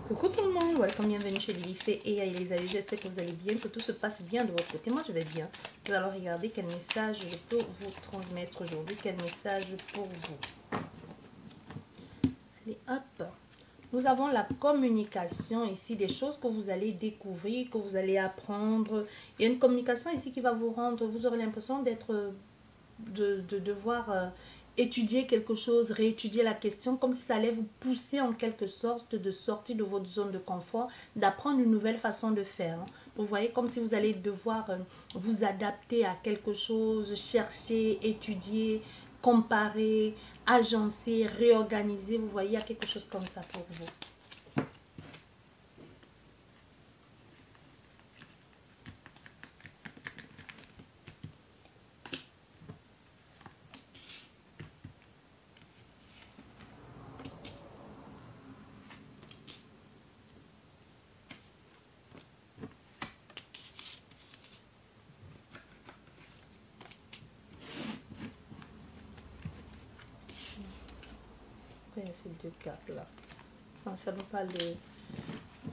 Coucou tout le monde, welcome, bienvenue chez Lilifée et Elisabeth. J'espère que vous allez bien, que tout se passe bien de votre côté. Moi je vais bien. Nous allons regarder quel message je peux vous transmettre aujourd'hui, quel message pour vous. Allez hop, nous avons la communication ici, des choses que vous allez découvrir, que vous allez apprendre. Il y a une communication ici qui va vous rendre, vous aurez l'impression d'être, de devoir étudier quelque chose, réétudier la question, comme si ça allait vous pousser en quelque sorte de sortir de votre zone de confort, d'apprendre une nouvelle façon de faire. Vous voyez, comme si vous allez devoir vous adapter à quelque chose, chercher, étudier, comparer, agencer, réorganiser. Vous voyez, il y a quelque chose comme ça pour vous. Ces deux cartes là, ça nous parle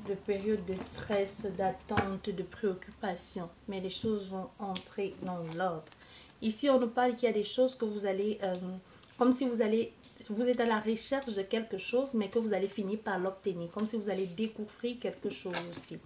de période de stress, d'attente, de préoccupation, mais les choses vont entrer dans l'ordre. Ici on nous parle qu'il y a des choses que vous allez comme si vous êtes à la recherche de quelque chose, mais que vous allez finir par l'obtenir, comme si vous allez découvrir quelque chose aussi.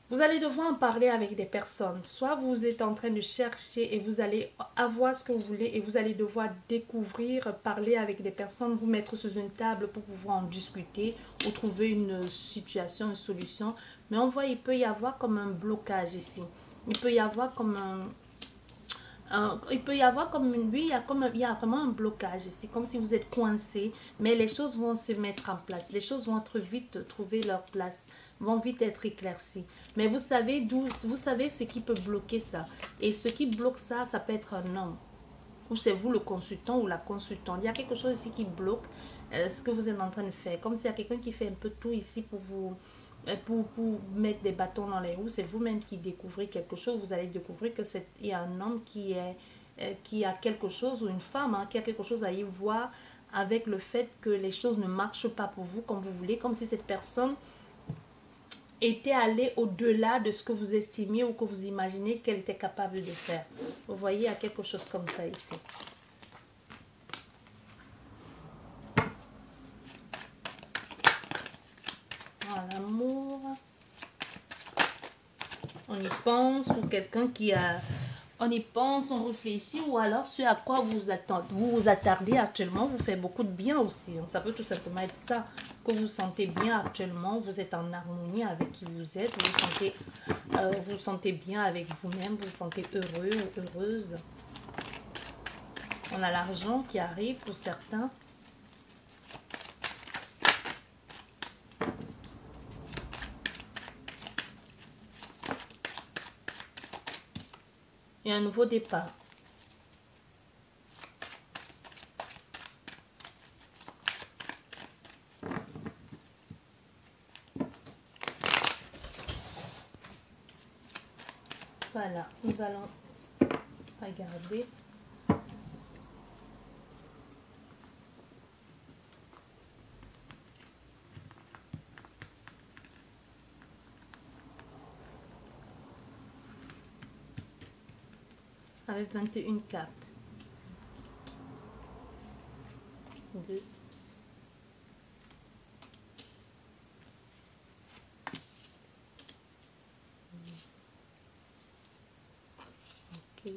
Vous allez devoir en parler avec des personnes. Soit vous êtes en train de chercher et vous allez avoir ce que vous voulez et vous allez devoir découvrir, parler avec des personnes, vous mettre sur une table pour pouvoir en discuter ou trouver une situation, une solution. Mais on voit, il peut y avoir comme un blocage ici. Il peut y avoir comme il peut y avoir comme une... Oui, il y a vraiment un blocage ici, comme si vous êtes coincé, mais les choses vont se mettre en place. Les choses vont être vite trouver leur place, vont vite être éclaircies. Mais vous savez ce qui peut bloquer ça. Et ce qui bloque ça, ça peut être un homme. Ou c'est vous le consultant ou la consultante. Il y a quelque chose ici qui bloque ce que vous êtes en train de faire. Comme s'il y a quelqu'un qui fait un peu tout ici pour vous... Pour mettre des bâtons dans les roues. C'est vous-même qui découvrez quelque chose. Vous allez découvrir que il y a un homme qui a quelque chose, ou une femme qui a quelque chose à y voir avec le fait que les choses ne marchent pas pour vous comme vous voulez, comme si cette personne était allée au-delà de ce que vous estimiez ou que vous imaginez qu'elle était capable de faire. Vous voyez, il y a quelque chose comme ça ici. L'amour, on y pense, ou quelqu'un qui a, on y pense, on réfléchit, ou alors ce à quoi vous attardez actuellement vous fait beaucoup de bien aussi. Ça peut tout simplement être ça, que vous sentez bien actuellement, vous êtes en harmonie avec qui vous êtes, vous sentez bien avec vous-même, vous vous sentez heureux ou heureuse. On a l'argent qui arrive pour certains. Et un nouveau départ. Voilà, nous allons regarder. Avec 21 cartes. 2. Ok. 1,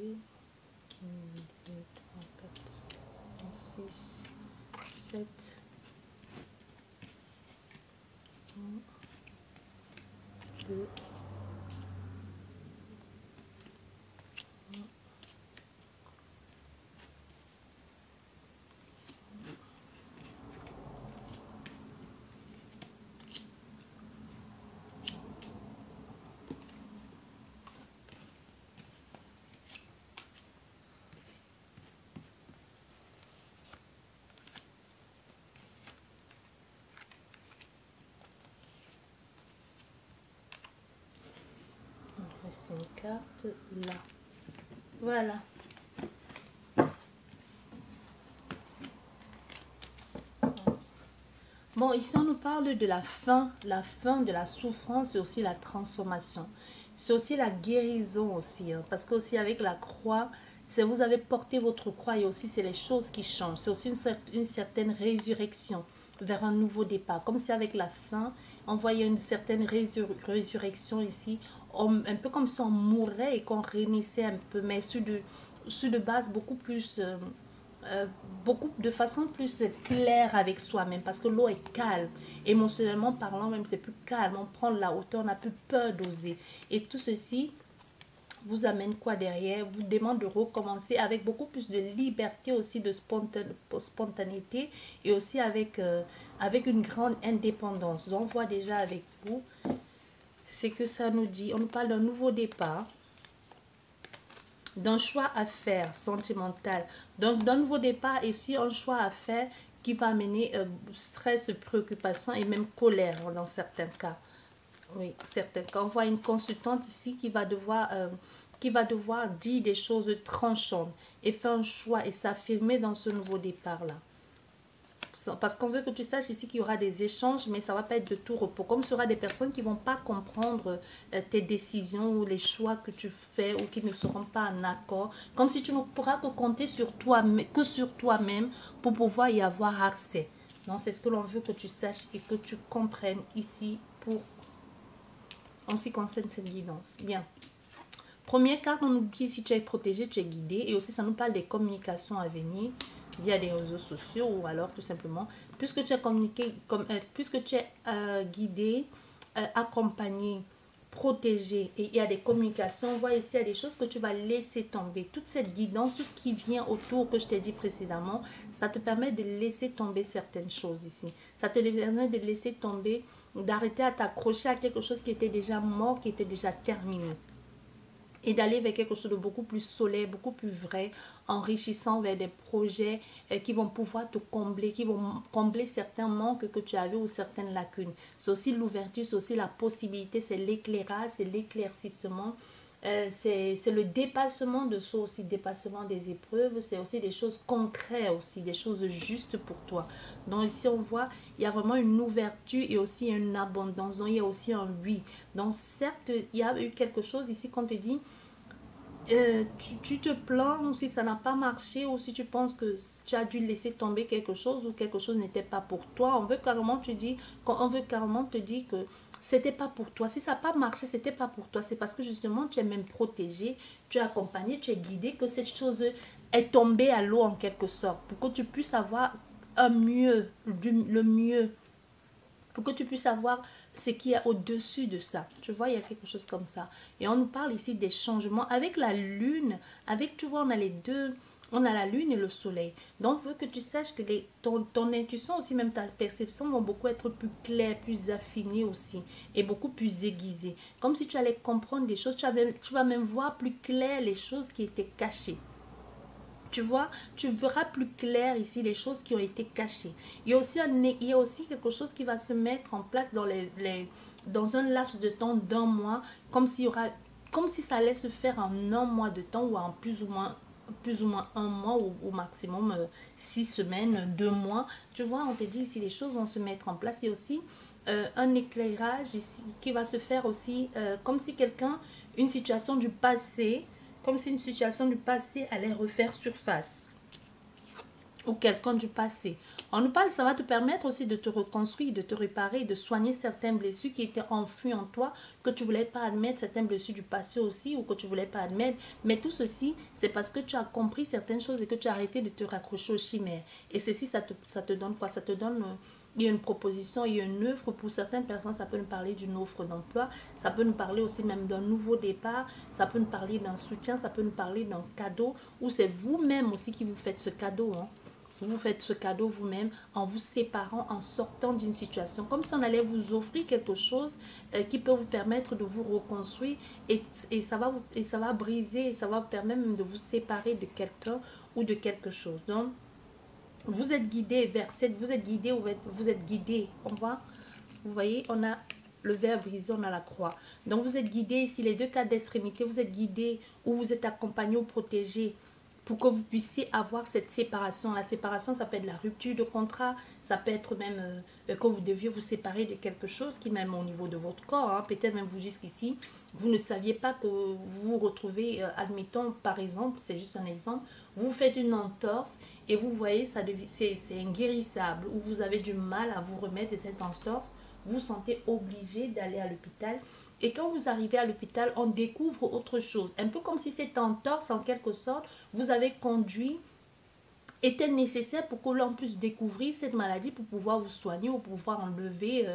2, 3, 4, 5, 6, 7. 1, 2. C'est une carte là. Voilà. Bon, ici, on nous parle de la fin de la souffrance et aussi la transformation. C'est aussi la guérison aussi, hein, parce que aussi avec la croix, c'est vous avez porté votre croix et aussi c'est les choses qui changent. C'est aussi une certaine résurrection vers un nouveau départ. Comme si avec la fin, on voyait une certaine résurrection ici, un peu comme si on mourait et qu'on renaissait un peu, mais sur de base beaucoup plus... beaucoup de façon plus claire avec soi-même parce que l'eau est calme, émotionnellement parlant même c'est plus calme, on prend la hauteur, on n'a plus peur d'oser et tout ceci vous amène quoi derrière, vous demande de recommencer avec beaucoup plus de liberté aussi, de spontanéité et aussi avec une grande indépendance. Donc on voit déjà avec vous, c'est que ça nous dit, on nous parle d'un nouveau départ, d'un choix à faire sentimental. Donc, d'un nouveau départ, ici, un choix à faire qui va amener stress, préoccupation et même colère dans certains cas. Oui, certains cas. On voit une consultante ici qui va devoir dire des choses tranchantes et faire un choix et s'affirmer dans ce nouveau départ-là. Parce qu'on veut que tu saches ici qu'il y aura des échanges, mais ça ne va pas être de tout repos. Comme ce sera des personnes qui ne vont pas comprendre tes décisions ou les choix que tu fais ou qui ne seront pas en accord. Comme si tu ne pourras que compter sur toi-même pour pouvoir y avoir accès. Donc, c'est ce que l'on veut que tu saches et que tu comprennes ici en ce qui concerne cette guidance. Bien. Première carte, on nous dit si tu es protégé, tu es guidé. Et aussi, ça nous parle des communications à venir via des réseaux sociaux ou alors tout simplement, puisque tu es puisque tu es guidé, accompagné, protégé et il y a des communications, on voit ici, il y a des choses que tu vas laisser tomber. Toute cette guidance, tout ce qui vient autour que je t'ai dit précédemment, ça te permet de laisser tomber certaines choses ici. Ça te permet de laisser tomber, d'arrêter à t'accrocher à quelque chose qui était déjà mort, qui était déjà terminé. Et d'aller vers quelque chose de beaucoup plus solaire, beaucoup plus vrai, enrichissant vers des projets qui vont pouvoir te combler, qui vont combler certains manques que tu avais ou certaines lacunes. C'est aussi l'ouverture, c'est aussi la possibilité, c'est l'éclairage, c'est l'éclaircissement. C'est le dépassement de soi aussi, dépassement des épreuves, c'est aussi des choses concrètes aussi, des choses justes pour toi. Donc ici on voit, il y a vraiment une ouverture et aussi une abondance, donc il y a aussi un oui. Donc certes, il y a eu quelque chose ici qu'on te dit, tu te plains ou si ça n'a pas marché ou si tu penses que tu as dû laisser tomber quelque chose ou quelque chose n'était pas pour toi, on veut carrément te dire que c'était pas pour toi. Si ça n'a pas marché, c'était pas pour toi. C'est parce que justement tu es même protégé, tu es accompagné, tu es guidé, que cette chose est tombée à l'eau en quelque sorte pour que tu puisses avoir un mieux, le mieux, pour que tu puisses avoir ce qui est au-dessus de ça. Tu vois, il y a quelque chose comme ça. Et on nous parle ici des changements avec la lune. Avec, tu vois, on a les deux. On a la lune et le soleil. Donc, je veux que tu saches que ton intuition aussi, même ta perception vont beaucoup être plus claires, plus affinées aussi. Et beaucoup plus aiguisées. Comme si tu allais comprendre des choses. Tu vas même voir plus clair les choses qui étaient cachées. Tu vois, tu verras plus clair ici les choses qui ont été cachées. Il y a aussi quelque chose qui va se mettre en place dans un laps de temps d'un mois, comme si ça allait se faire en un mois de temps ou en plus ou moins un mois ou au maximum 6 semaines, 2 mois. Tu vois, on te dit ici les choses vont se mettre en place. Il y a aussi un éclairage ici qui va se faire aussi comme si une situation du passé, comme si une situation du passé allait refaire surface. Ou quelqu'un du passé. On nous parle, ça va te permettre aussi de te reconstruire, de te réparer, de soigner certaines blessures qui étaient enfouies en toi, que tu ne voulais pas admettre, certaines blessures du passé aussi, ou que tu ne voulais pas admettre. Mais tout ceci, c'est parce que tu as compris certaines choses et que tu as arrêté de te raccrocher aux chimères. Et ceci, ça te donne quoi? Ça te donne... il y a une proposition, il y a une offre. Pour certaines personnes, ça peut nous parler d'une offre d'emploi. Ça peut nous parler aussi même d'un nouveau départ. Ça peut nous parler d'un soutien. Ça peut nous parler d'un cadeau. Ou c'est vous-même aussi qui vous faites ce cadeau. Hein. Vous faites ce cadeau vous-même en vous séparant, en sortant d'une situation. Comme si on allait vous offrir quelque chose qui peut vous permettre de vous reconstruire. Et ça va briser, et ça va vous permettre même de vous séparer de quelqu'un ou de quelque chose. Donc, vous êtes guidé vers vous êtes guidé ou vous êtes guidé. Vous voyez, on a le verbe brisé, on a la croix. Donc, vous êtes guidé ici, les deux cas d'extrémité, vous êtes guidé ou vous êtes accompagné ou protégé pour que vous puissiez avoir cette séparation. La séparation, ça peut être la rupture de contrat, ça peut être même que vous deviez vous séparer de quelque chose qui même au niveau de votre corps, hein, peut-être même vous jusqu'ici, vous ne saviez pas que vous vous retrouvez, admettons par exemple, c'est juste un exemple, vous faites une entorse et vous voyez, c'est inguérissable, ou vous avez du mal à vous remettre de cette entorse, vous vous sentez obligé d'aller à l'hôpital. Et quand vous arrivez à l'hôpital, on découvre autre chose. Un peu comme si cette entorse, en quelque sorte, vous avez conduit, était nécessaire pour que l'on puisse découvrir cette maladie, pour pouvoir vous soigner ou pour pouvoir enlever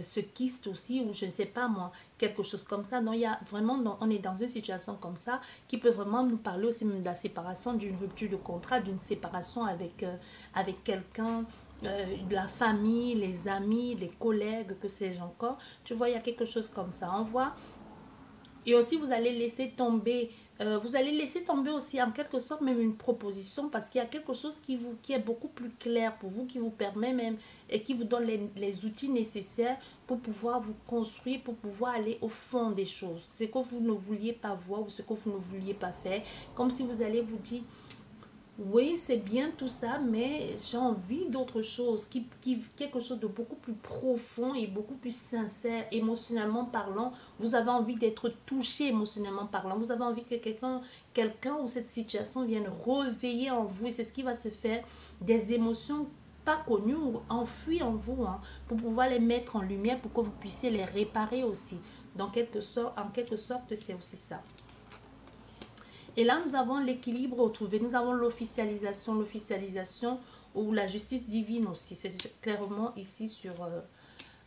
ce kyste aussi, ou je ne sais pas moi, quelque chose comme ça. Donc, il y a vraiment, on est dans une situation comme ça qui peut vraiment nous parler aussi même de la séparation, d'une rupture de contrat, d'une séparation avec quelqu'un, de la famille, les amis, les collègues, que sais-je encore. Tu vois, il y a quelque chose comme ça. On voit. Et aussi, vous allez laisser tomber aussi en quelque sorte même une proposition parce qu'il y a quelque chose qui est beaucoup plus clair pour vous, qui vous permet même et qui vous donne les outils nécessaires pour pouvoir vous construire, pour pouvoir aller au fond des choses. Ce que vous ne vouliez pas voir ou ce que vous ne vouliez pas faire. Comme si vous allez vous dire, oui, c'est bien tout ça, mais j'ai envie d'autre chose, quelque chose de beaucoup plus profond et beaucoup plus sincère, émotionnellement parlant. Vous avez envie d'être touché émotionnellement parlant. Vous avez envie que quelqu'un ou cette situation vienne réveiller en vous. Et c'est ce qui va se faire, des émotions pas connues ou enfuies en vous, hein, pour pouvoir les mettre en lumière, pour que vous puissiez les réparer aussi. En quelque sorte, c'est aussi ça. Et là, nous avons l'équilibre retrouvé. Nous avons l'officialisation. L'officialisation ou la justice divine aussi. C'est clairement ici sur...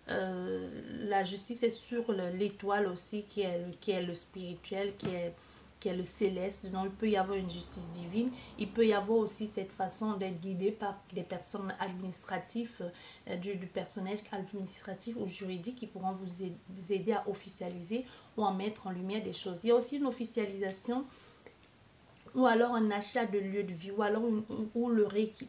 la justice est sur l'étoile aussi, qui est le spirituel, qui est le céleste. Donc, il peut y avoir une justice divine. Il peut y avoir aussi cette façon d'être guidé par des personnes administratives, du personnel administratif ou juridique qui pourront vous aider à officialiser ou à mettre en lumière des choses. Il y a aussi une officialisation ou alors un achat de lieu de vie, ou alors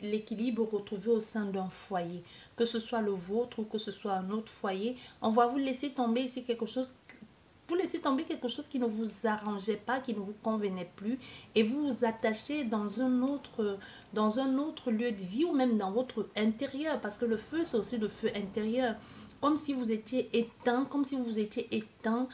l'équilibre retrouvé au sein d'un foyer, que ce soit le vôtre ou que ce soit un autre foyer. On va vous laisser tomber ici quelque chose, vous laissez tomber quelque chose qui ne vous arrangeait pas, qui ne vous convenait plus, et vous vous attachez dans un autre lieu de vie, ou même dans votre intérieur, parce que le feu, c'est aussi le feu intérieur, comme si vous étiez éteint,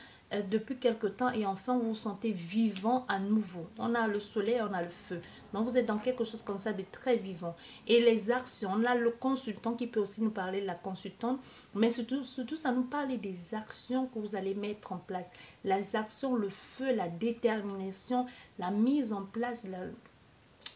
depuis quelque temps, et enfin vous vous sentez vivant à nouveau. On a le soleil, on a le feu. Donc vous êtes dans quelque chose comme ça de très vivant. Et les actions, on a le consultant qui peut aussi nous parler de la consultante, mais surtout ça nous parle des actions que vous allez mettre en place. Les actions, le feu, la détermination, la mise en place,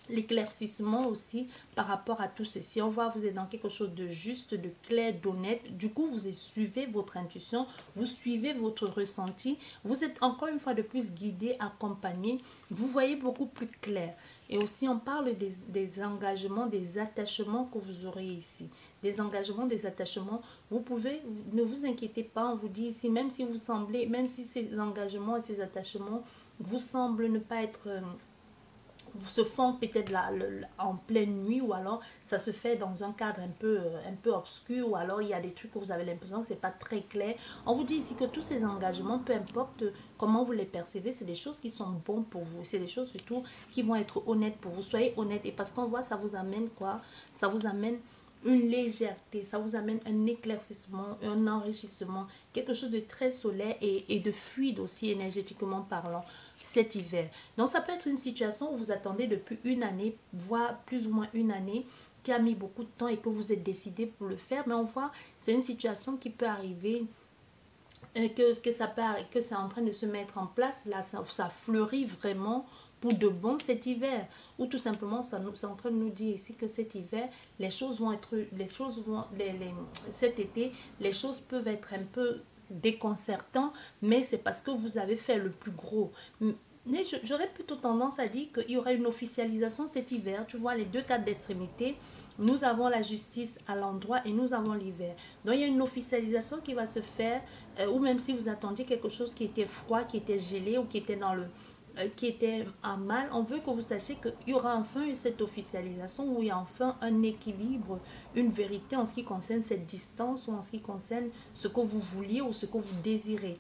l'éclaircissement aussi par rapport à tout ceci. On voit vous êtes dans quelque chose de juste, de clair, d'honnête. Du coup, vous suivez votre intuition, vous suivez votre ressenti. Vous êtes encore une fois de plus guidé, accompagné. Vous voyez beaucoup plus clair. Et aussi, on parle des engagements, des attachements que vous aurez ici. Des engagements, des attachements. Ne vous inquiétez pas, on vous dit ici, même si ces engagements et ces attachements vous semblent ne pas être... se font peut-être en pleine nuit, ou alors ça se fait dans un cadre un peu obscur, ou alors il y a des trucs que vous avez l'impression que c'est pas très clair. On vous dit ici que tous ces engagements, peu importe comment vous les percevez, c'est des choses qui sont bonnes pour vous, c'est des choses surtout qui vont être honnêtes pour vous. Soyez honnête, et parce qu'on voit, ça vous amène quoi? Ça vous amène une légèreté, ça vous amène un éclaircissement, un enrichissement, quelque chose de très solaire et de fluide aussi énergétiquement parlant cet hiver. Donc ça peut être une situation où vous attendez depuis une année, voire plus ou moins une année, qui a mis beaucoup de temps et que vous êtes décidé pour le faire, mais on voit c'est une situation qui peut arriver, que c'est en train de se mettre en place. Là ça fleurit vraiment pour de bon cet hiver, ou tout simplement c'est en train de nous dire ici que cet hiver cet été les choses peuvent être un peu déconcertantes, mais c'est parce que vous avez fait le plus gros. Mais j'aurais plutôt tendance à dire qu'il y aura une officialisation cet hiver. Tu vois, les deux cas d'extrémité, nous avons la justice à l'endroit et nous avons l'hiver. Donc il y a une officialisation qui va se faire, ou même si vous attendiez quelque chose qui était froid, qui était gelé, ou qui était en mal, on veut que vous sachiez qu'il y aura enfin cette officialisation, où il y a enfin un équilibre, une vérité en ce qui concerne cette distance, ou en ce qui concerne ce que vous vouliez ou ce que vous désirez.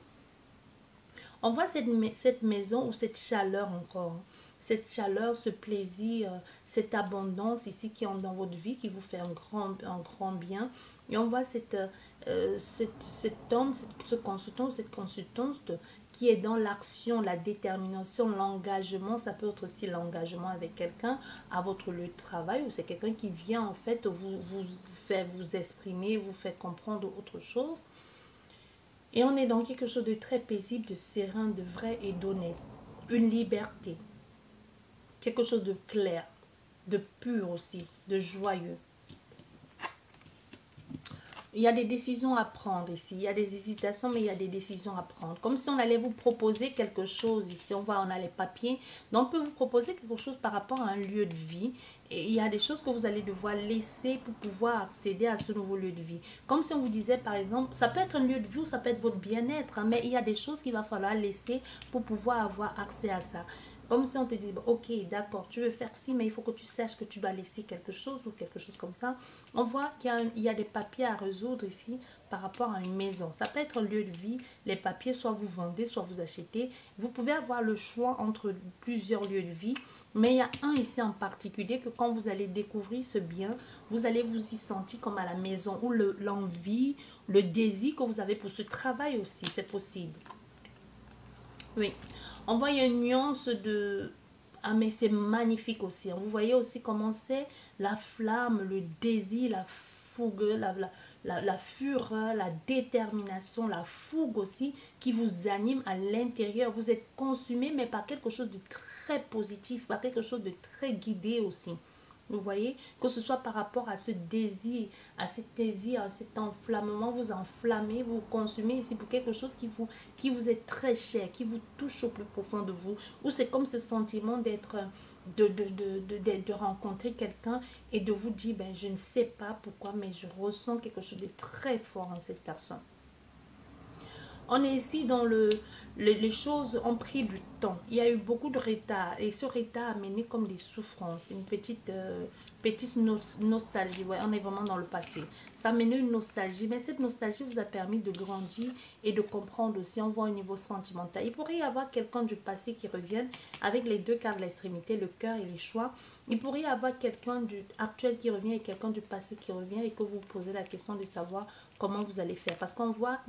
On voit cette maison ou cette chaleur encore. cette chaleur, ce plaisir, cette abondance ici qui entre dans votre vie, qui vous fait un grand bien. Et on voit cet homme, ce consultant, cette consultante qui est dans l'action, la détermination, l'engagement. Ça peut être aussi l'engagement avec quelqu'un à votre lieu de travail, ou c'est quelqu'un qui vient en fait vous fait vous exprimer, vous fait comprendre autre chose. Et on est dans quelque chose de très paisible, de serein, de vrai et d'honnête. Une liberté. Quelque chose de clair, de pur aussi, de joyeux. Il y a des décisions à prendre ici. Il y a des hésitations, mais il y a des décisions à prendre. Comme si on allait vous proposer quelque chose. Ici, on a les papiers. Donc, on peut vous proposer quelque chose par rapport à un lieu de vie. Et il y a des choses que vous allez devoir laisser pour pouvoir accéder à ce nouveau lieu de vie. Comme si on vous disait, par exemple, ça peut être un lieu de vie ou ça peut être votre bien-être. Hein, mais il y a des choses qu'il va falloir laisser pour pouvoir avoir accès à ça. Comme si on te dit, ok, d'accord, tu veux faire ci, mais il faut que tu saches que tu vas laisser quelque chose ou quelque chose comme ça. On voit qu'il y a des papiers à résoudre ici par rapport à une maison. Ça peut être un lieu de vie. Les papiers, soit vous vendez, soit vous achetez. Vous pouvez avoir le choix entre plusieurs lieux de vie. Mais il y a un ici en particulier que quand vous allez découvrir ce bien, vous allez vous y sentir comme à la maison. Ou l'envie, le désir que vous avez pour ce travail aussi, c'est possible. Oui. On voit il y a une nuance de... Ah mais c'est magnifique aussi. Vous voyez aussi comment c'est la flamme, le désir, la fougue, la fureur, la détermination, la fougue aussi qui vous anime à l'intérieur. Vous êtes consumé mais par quelque chose de très positif, par quelque chose de très guidé aussi. Vous voyez, que ce soit par rapport à ce désir, à cet enflammement, vous enflammez, vous consumez ici pour quelque chose qui vous est très cher, qui vous touche au plus profond de vous, ou c'est comme ce sentiment d'être, de rencontrer quelqu'un et de vous dire, ben, je ne sais pas pourquoi, mais je ressens quelque chose de très fort en cette personne. On est ici dans les choses ont pris du temps. Il y a eu beaucoup de retard. Et ce retard a mené comme des souffrances. Une petite nostalgie. Ouais, on est vraiment dans le passé. Ça a mené une nostalgie. Mais cette nostalgie vous a permis de grandir et de comprendre aussi. On voit au niveau sentimental. Il pourrait y avoir quelqu'un du passé qui revienne avec les deux cartes de l'extrémité, le cœur et les choix. Il pourrait y avoir quelqu'un du actuel qui revient et quelqu'un du passé qui revient et que vous posez la question de savoir comment vous allez faire. Parce qu'on voit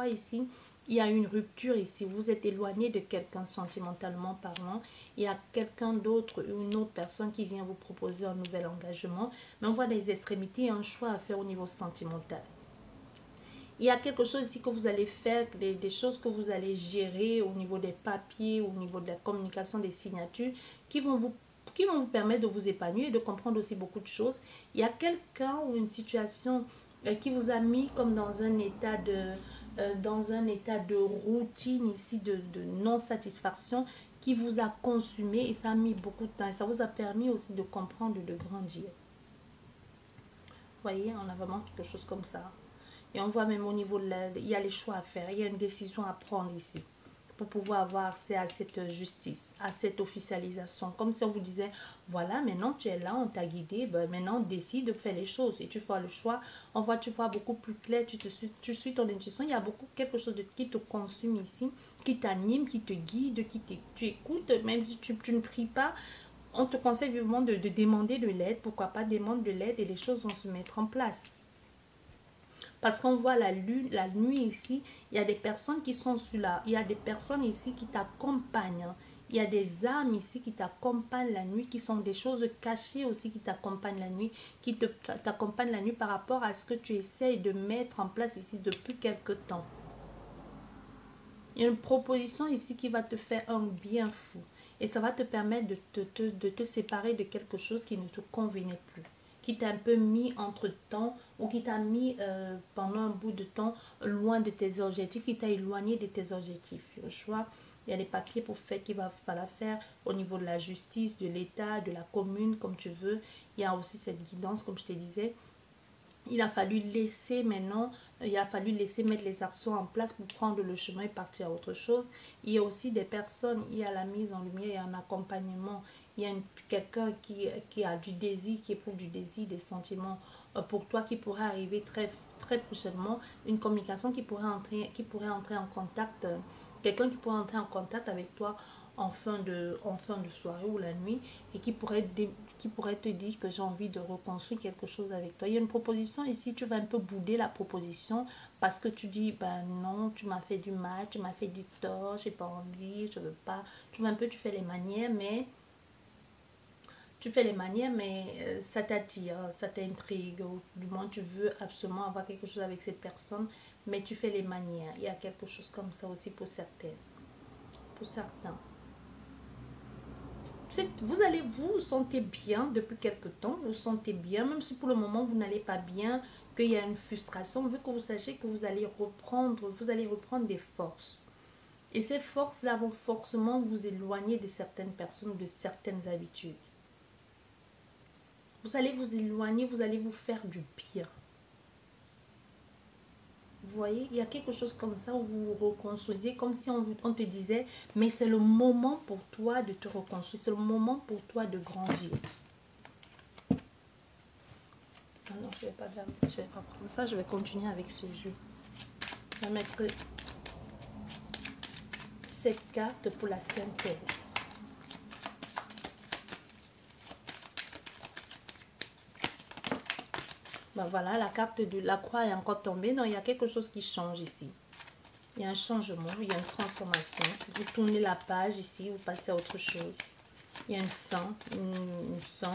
ici, il y a une rupture ici. Vous êtes éloigné de quelqu'un sentimentalement parlant. Il y a quelqu'un d'autre, une autre personne qui vient vous proposer un nouvel engagement. Mais on voit des extrémités et un choix à faire au niveau sentimental. Il y a quelque chose ici que vous allez faire, des choses que vous allez gérer au niveau des papiers, au niveau de la communication, des signatures, qui vont vous permettre de vous épanouir et de comprendre aussi beaucoup de choses. Il y a quelqu'un ou une situation qui vous a mis comme dans un état de routine ici, de non-satisfaction qui vous a consumé et ça a mis beaucoup de temps. Et ça vous a permis aussi de comprendre et de grandir. Vous voyez, on a vraiment quelque chose comme ça. Et on voit même au niveau de l'aide, il y a les choix à faire, il y a une décision à prendre ici pour pouvoir avoir accès à cette justice, à cette officialisation. Comme si on vous disait, voilà, maintenant tu es là, on t'a guidé, ben maintenant décide de faire les choses et tu feras le choix. Tu vois beaucoup plus clair, tu suis ton intuition. Il y a quelque chose qui te consume ici, qui t'anime, qui te guide, tu écoutes, même si tu ne pries pas. On te conseille vivement de demander de l'aide. Pourquoi pas demander de l'aide et les choses vont se mettre en place. Parce qu'on voit la nuit ici, il y a des personnes qui sont sur là. Il y a des personnes ici qui t'accompagnent. Il y a des âmes ici qui t'accompagnent la nuit, qui sont des choses cachées aussi qui t'accompagnent la nuit, qui t'accompagnent la nuit par rapport à ce que tu essayes de mettre en place ici depuis quelque temps. Il y a une proposition ici qui va te faire un bien fou. Et ça va te permettre de te séparer de quelque chose qui ne te convenait plus, qui t'a un peu mis entre temps ou qui t'a mis pendant un bout de temps loin de tes objectifs, qui t'a éloigné de tes objectifs. Le choix, il y a des papiers pour faire qu'il va falloir faire au niveau de la justice, de l'État, de la commune, comme tu veux. Il y a aussi cette guidance, comme je te disais. Il a fallu laisser mettre les actions en place pour prendre le chemin et partir à autre chose. Il y a aussi des personnes, il y a la mise en lumière, il y a un accompagnement, il y a quelqu'un qui a du désir, qui éprouve du désir, des sentiments pour toi qui pourrait arriver très, très prochainement, une communication qui pourrait entrer en contact, quelqu'un qui pourrait entrer en contact avec toi en fin de soirée ou la nuit, et qui pourrait te dire que j'ai envie de reconstruire quelque chose avec toi. Il y a une proposition ici, tu vas un peu bouder la proposition parce que tu dis, ben non, tu m'as fait du mal, tu m'as fait du tort, j'ai pas envie, je veux pas. Tu fais les manières, mais ça t'attire, ça t'intrigue, ou du moins tu veux absolument avoir quelque chose avec cette personne, mais tu fais les manières. Il y a quelque chose comme ça aussi pour certains. Pour certains. Vous sentez bien depuis quelque temps, vous sentez bien, même si pour le moment vous n'allez pas bien, qu'il y a une frustration, vu que vous sachez que vous allez reprendre des forces. Et ces forces-là vont forcément vous éloigner de certaines personnes, de certaines habitudes. Vous allez vous éloigner, vous allez vous faire du bien. Vous voyez, il y a quelque chose comme ça où vous vous reconstruisez, comme si on te disait, mais c'est le moment pour toi de te reconstruire, c'est le moment pour toi de grandir. Ah non, je ne vais pas prendre ça, je vais continuer avec ce jeu. Je vais mettre cette carte pour la synthèse. Ben voilà, la carte de la croix est encore tombée. Donc, il y a quelque chose qui change ici. Il y a un changement, il y a une transformation. Vous tournez la page ici, vous passez à autre chose. Il y a une fin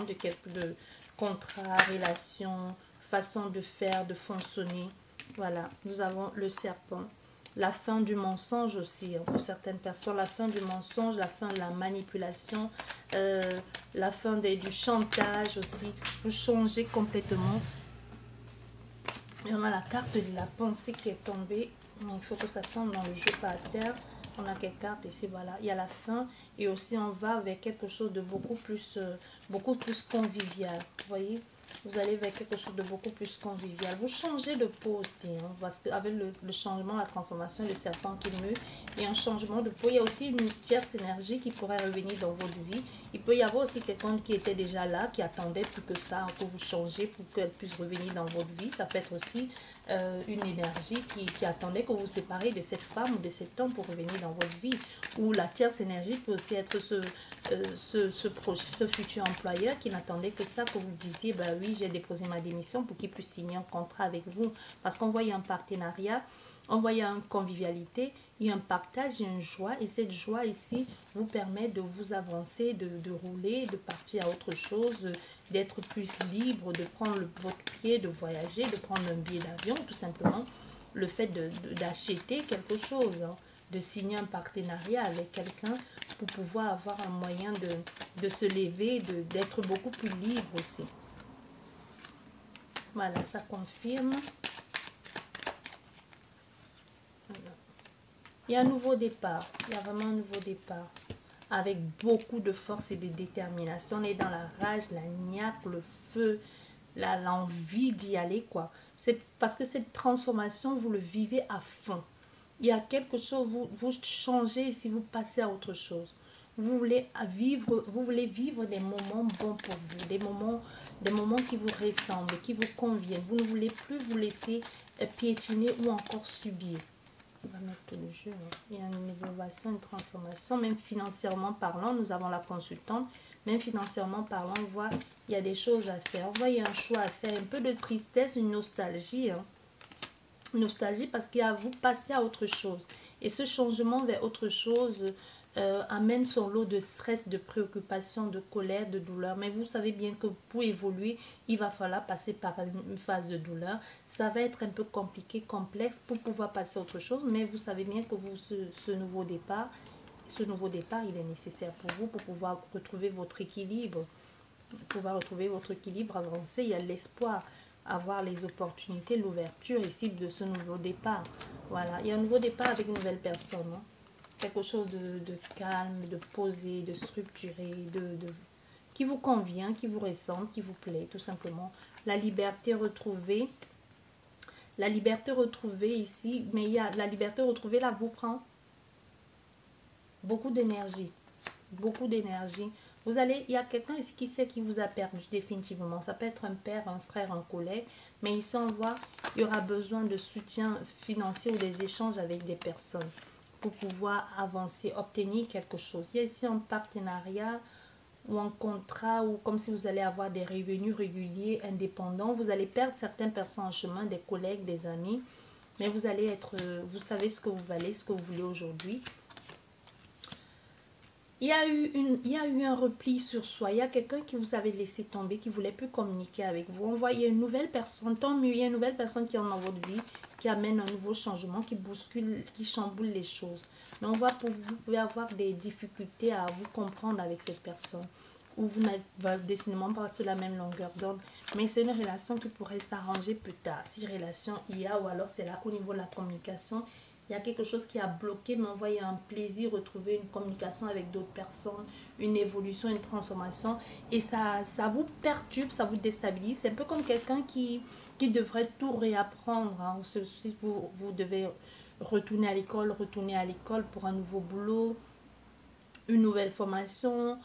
de contrat, relation, façon de faire, de fonctionner. Voilà, nous avons le serpent. La fin du mensonge aussi, hein, pour certaines personnes. La fin du mensonge, la fin de la manipulation, la fin du chantage aussi. Vous changez complètement. Et on a la carte de la pensée qui est tombée. Il faut que ça tombe dans le jeu par terre. On a quelques cartes ici, voilà. Il y a la fin et aussi on va vers quelque chose de beaucoup plus convivial. Vous voyez, vous allez vers quelque chose de beaucoup plus convivial. Vous changez de peau aussi, hein, parce qu'avec le changement, la transformation, le serpent qui meut, il y a un changement de peau. Il y a aussi une tierce énergie qui pourrait revenir dans votre vie. Il peut y avoir aussi quelqu'un qui était déjà là, qui attendait plus que ça, que vous changez pour qu'elle puisse revenir dans votre vie. Ça peut être aussi une énergie qui attendait que vous vous séparez de cette femme ou de cet homme pour revenir dans votre vie. Ou la tierce énergie peut aussi être ce futur employeur qui n'attendait que ça, que vous disiez, bah oui, j'ai déposé ma démission pour qu'il puisse signer un contrat avec vous. Parce qu'on voit un partenariat, on voit une convivialité, il y a un partage, il y a une joie. Et cette joie ici vous permet de vous avancer, de rouler, de partir à autre chose, d'être plus libre, de prendre votre pied, de voyager, de prendre un billet d'avion, tout simplement. Le fait d'acheter quelque chose, hein, de signer un partenariat avec quelqu'un pour pouvoir avoir un moyen de se lever, d'être beaucoup plus libre aussi. Voilà, ça confirme. Il y a un nouveau départ. Il y a vraiment un nouveau départ. Avec beaucoup de force et de détermination. On est dans la rage, la niaque, le feu, l'envie d'y aller, quoi. C'est parce que cette transformation, vous le vivez à fond. Il y a quelque chose, vous changez si vous passez à autre chose. Vous voulez vivre des moments bons pour vous, des moments qui vous ressemblent, qui vous conviennent. Vous ne voulez plus vous laisser piétiner ou encore subir. On va mettre le jeu. Il y a une innovation, une transformation, même financièrement parlant. Nous avons la consultante. Même financièrement parlant, on voit il y a des choses à faire. On voit il y a un choix à faire. Un peu de tristesse, une nostalgie. Hein. Nostalgie parce qu'il y a vous passez à autre chose. Et ce changement vers autre chose amène son lot de stress, de préoccupation, de colère, de douleur. Mais vous savez bien que pour évoluer, il va falloir passer par une phase de douleur. Ça va être un peu compliqué, complexe pour pouvoir passer à autre chose. Mais vous savez bien que ce nouveau départ, il est nécessaire pour vous pour pouvoir retrouver votre équilibre. Pour pouvoir retrouver votre équilibre, avancer, il y a l'espoir, avoir les opportunités, l'ouverture ici de ce nouveau départ. Voilà, il y a un nouveau départ avec une nouvelle personne. Hein. Quelque chose de calme, de posé, de structuré, qui vous convient, qui vous ressemble, qui vous plaît, tout simplement. La liberté retrouvée. La liberté retrouvée ici, mais il y a la liberté retrouvée là vous prend beaucoup d'énergie. Beaucoup d'énergie. Il y a quelqu'un ici qui sait qui vous a perdu définitivement. Ça peut être un père, un frère, un collègue. Mais ici on voit, il y aura besoin de soutien financier ou des échanges avec des personnes. pour pouvoir avancer, obtenir quelque chose. Il y a ici un partenariat ou un contrat, ou comme si vous allez avoir des revenus réguliers, indépendants. Vous allez perdre certaines personnes en chemin, des collègues, des amis, mais vous allez être, vous savez ce que vous valez, ce que vous voulez aujourd'hui. Il y a eu un repli sur soi. Il y a quelqu'un qui vous avait laissé tomber, qui ne voulait plus communiquer avec vous. On voit, il y a une nouvelle personne, tant mieux, il y a une nouvelle personne qui est dans votre vie, qui amène un nouveau changement, qui bouscule, qui chamboule les choses. Mais on voit, vous pouvez avoir des difficultés à vous comprendre avec cette personne, ou vous n'avez décidément pas sur la même longueur d'onde. Mais c'est une relation qui pourrait s'arranger plus tard. Si relation il y a, ou alors c'est là qu'au niveau de la communication, il y a quelque chose qui a bloqué, mais on voit, il y a un plaisir, retrouver une communication avec d'autres personnes, une évolution, une transformation. Et ça vous perturbe, ça vous déstabilise. C'est un peu comme quelqu'un qui devrait tout réapprendre. Hein. Si vous devez retourner à l'école pour un nouveau boulot, une nouvelle formation,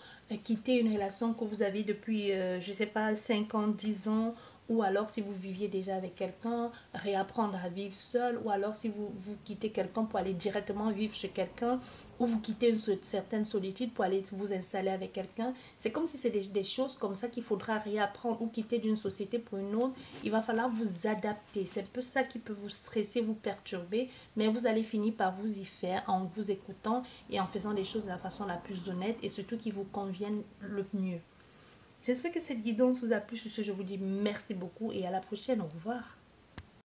quitter une relation que vous avez depuis, je ne sais pas, 5 ans, 10 ans, ou alors si vous viviez déjà avec quelqu'un, réapprendre à vivre seul, ou alors si vous quittez quelqu'un pour aller directement vivre chez quelqu'un, ou vous quittez une certaine solitude pour aller vous installer avec quelqu'un. C'est comme si c'est des choses comme ça qu'il faudra réapprendre, ou quitter d'une société pour une autre. Il va falloir vous adapter. C'est un peu ça qui peut vous stresser, vous perturber, mais vous allez finir par vous y faire en vous écoutant et en faisant les choses de la façon la plus honnête et surtout qui vous conviennent le mieux. J'espère que cette guidance vous a plu. Sur ce, je vous dis merci beaucoup et à la prochaine. Au revoir.